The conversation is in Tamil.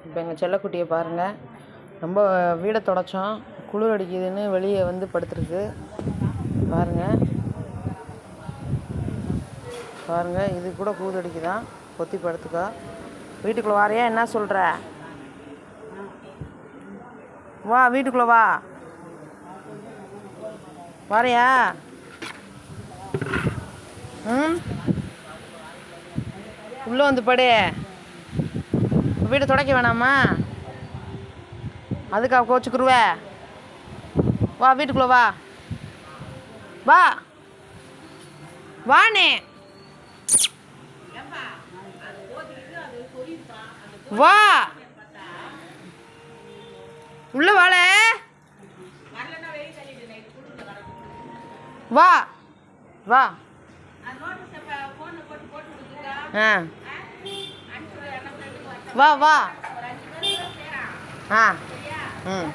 இப்போ எங்கள் செல்லக்குட்டியை பாருங்கள், ரொம்ப வீடை தொடச்சோம், குளிர் அடிக்குதுன்னு வெளியே வந்து படுத்துருக்கு. பாருங்கள் பாருங்கள், இது கூட குளிர் அடிக்குதான், கொத்தி படுத்துக்கா. வீட்டுக்குள்ளே வாரியா? என்ன சொல்கிற? வா, வீட்டுக்குள்ளே வா, வாரியா? உள்ளே வந்து படு. வீட்டை துடைக்க வேணாமா? அதுக்கு கோச்சுக்குருவ. வா, வீட்டுக்குள்ளே வா, வா, வானே, வா, உள்ள வாழ, வா, வா. ஆ, வா வா. ஆ, ம்.